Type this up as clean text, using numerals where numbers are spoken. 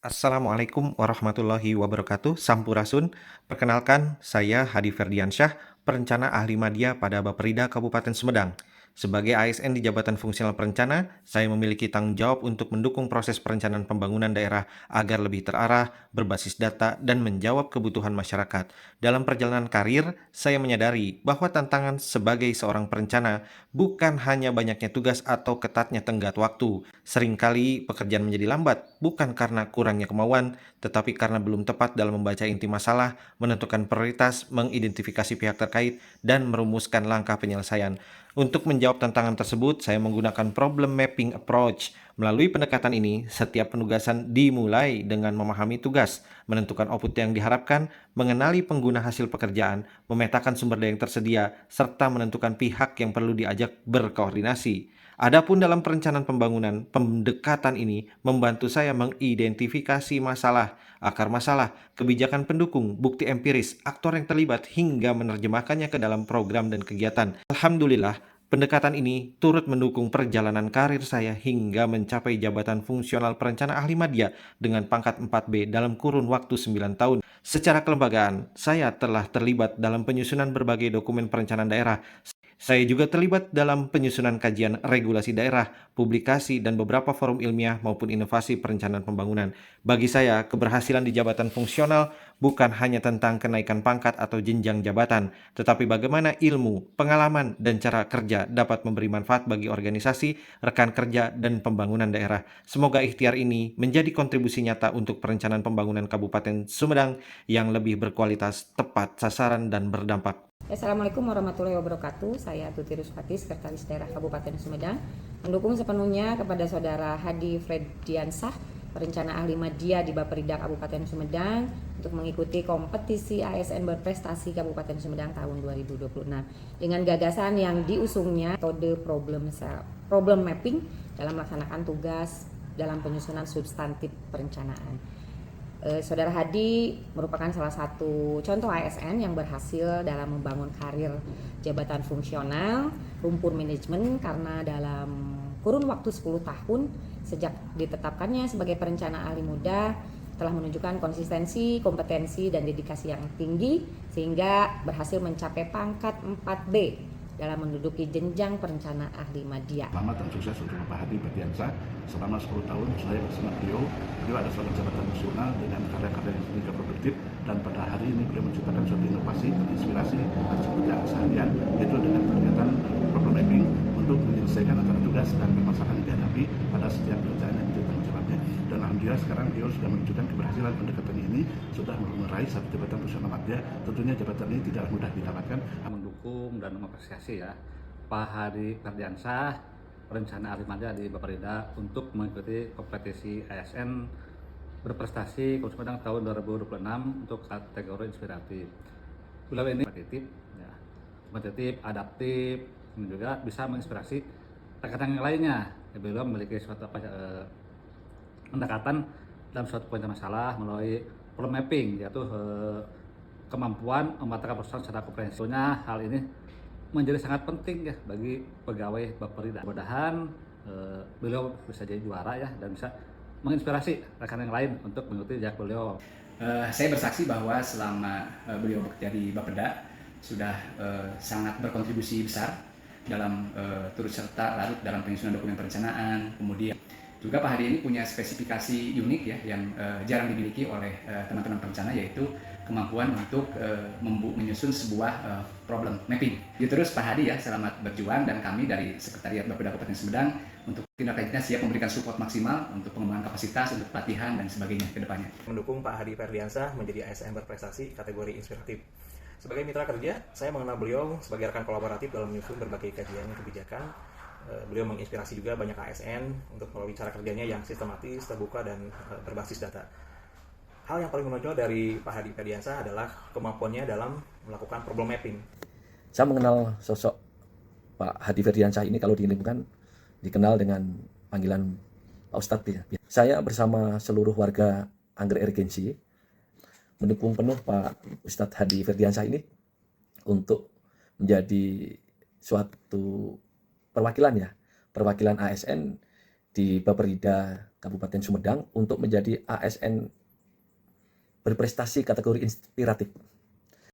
Assalamualaikum warahmatullahi wabarakatuh. Sampurasun. Perkenalkan, saya Hadi Ferdiansyah, perencana ahli madya pada Bapperida Kabupaten Sumedang. Sebagai ASN di Jabatan Fungsional Perencana, saya memiliki tanggung jawab untuk mendukung proses perencanaan pembangunan daerah agar lebih terarah, berbasis data, dan menjawab kebutuhan masyarakat. Dalam perjalanan karir, saya menyadari bahwa tantangan sebagai seorang perencana bukan hanya banyaknya tugas atau ketatnya tenggat waktu. Seringkali pekerjaan menjadi lambat, bukan karena kurangnya kemauan, tetapi karena belum tepat dalam membaca inti masalah, menentukan prioritas, mengidentifikasi pihak terkait, dan merumuskan langkah penyelesaian. Untuk menjawab tantangan tersebut, saya menggunakan problem mapping approach. Melalui pendekatan ini, setiap penugasan dimulai dengan memahami tugas, menentukan output yang diharapkan, mengenali pengguna hasil pekerjaan, memetakan sumber daya yang tersedia, serta menentukan pihak yang perlu diajak berkoordinasi. Adapun dalam perencanaan pembangunan, pendekatan ini membantu saya mengidentifikasi masalah, akar masalah, kebijakan pendukung, bukti empiris, aktor yang terlibat hingga menerjemahkannya ke dalam program dan kegiatan. Alhamdulillah, pendekatan ini turut mendukung perjalanan karir saya hingga mencapai jabatan fungsional perencana ahli madya dengan pangkat 4B dalam kurun waktu 9 tahun. Secara kelembagaan, saya telah terlibat dalam penyusunan berbagai dokumen perencanaan daerah. Saya juga terlibat dalam penyusunan kajian regulasi daerah, publikasi, dan beberapa forum ilmiah maupun inovasi perencanaan pembangunan. Bagi saya, keberhasilan di jabatan fungsional bukan hanya tentang kenaikan pangkat atau jenjang jabatan, tetapi bagaimana ilmu, pengalaman, dan cara kerja dapat memberi manfaat bagi organisasi, rekan kerja, dan pembangunan daerah. Semoga ikhtiar ini menjadi kontribusi nyata untuk perencanaan pembangunan Kabupaten Sumedang yang lebih berkualitas, tepat sasaran, dan berdampak. Assalamualaikum warahmatullahi wabarakatuh. Saya Tuti Ruspati, Sekretaris Daerah Kabupaten Sumedang, mendukung sepenuhnya kepada Saudara Hadi Frediansah, perencana ahli madya di Bapperida Kabupaten Sumedang, untuk mengikuti kompetisi ASN berprestasi Kabupaten Sumedang tahun 2026 dengan gagasan yang diusungnya metode problem mapping dalam melaksanakan tugas dalam penyusunan substantif perencanaan. Saudara Hadi merupakan salah satu contoh ASN yang berhasil dalam membangun karir jabatan fungsional rumpun manajemen karena dalam kurun waktu 10 tahun sejak ditetapkannya sebagai perencana ahli muda telah menunjukkan konsistensi, kompetensi, dan dedikasi yang tinggi sehingga berhasil mencapai pangkat 4B dalam menduduki jenjang perencana ahli madya. Selamat dan sukses untuk Bapak Hadi Ferdiansah. Selama 10 tahun saya bersama beliau ada seorang jabatan nasional dengan karya-karya yang sangat produktif, dan pada hari ini beliau menciptakan suatu inovasi dan inspirasi atas pekerjaan seharian, yaitu dengan kegiatan problem mapping untuk menyelesaikan antara tugas dan permasalahan yang dihadapi pada setiap pekerjaan yang menjadi tanggung jawabnya. Dan alhamdulillah sekarang beliau sudah menunjukkan keberhasilan pendekatan ini, sudah meraih satu jabatan fungsional madya. Tentunya jabatan ini tidak mudah didapatkan. Mendukung dan mengapresiasi ya Pak Hadi Ferdiansah, perencana ahli madya di Bapperida, untuk mengikuti kompetisi ASN berprestasi Kabupaten Sumedang tahun 2026 untuk kategori inspiratif. Beliau ini kompetitif, adaptif, dan juga bisa menginspirasi rekan-rekan yang lainnya. Beliau memiliki suatu pendekatan dalam suatu masalah melalui problem mapping, yaitu kemampuan memetakan persoalan secara komprehensif. Hal ini menjadi sangat penting ya bagi pegawai Bapperida. Mudah-mudahan beliau bisa jadi juara ya dan bisa menginspirasi rekan yang lain untuk mengikuti jejak beliau. Saya bersaksi bahwa selama beliau bekerja di Bapperida sudah sangat berkontribusi besar dalam turut serta larut dalam penyusunan dokumen perencanaan. Kemudian juga Pak Hadi ini punya spesifikasi unik ya yang jarang dimiliki oleh teman-teman perencana, yaitu kemampuan untuk menyusun sebuah problem mapping. Terus Pak Hadi ya, selamat berjuang, dan kami dari Sekretariat Bapperida Kabupaten Sumedang untuk tindak lanjutnya siap memberikan support maksimal untuk pengembangan kapasitas, untuk pelatihan dan sebagainya ke depannya. Mendukung Pak Hadi Ferdiansah menjadi ASN berprestasi kategori inspiratif. Sebagai mitra kerja, saya mengenal beliau sebagai rekan kolaboratif dalam menyusun berbagai kajian kebijakan. Beliau menginspirasi juga banyak ASN untuk melalui cara kerjanya yang sistematis, terbuka, dan berbasis data. Hal yang paling menonjol dari Pak Hadi Ferdiansah adalah kemampuannya dalam melakukan problem mapping. Saya mengenal sosok Pak Hadi Ferdiansah ini kalau di lingkungan dikenal dengan panggilan Pak Ustadz ya. Saya bersama seluruh warga Anggrek Regensi mendukung penuh Pak Ustadz Hadi Ferdiansah ini untuk menjadi suatu perwakilan ASN di Bapperida Kabupaten Sumedang untuk menjadi ASN berprestasi kategori inspiratif.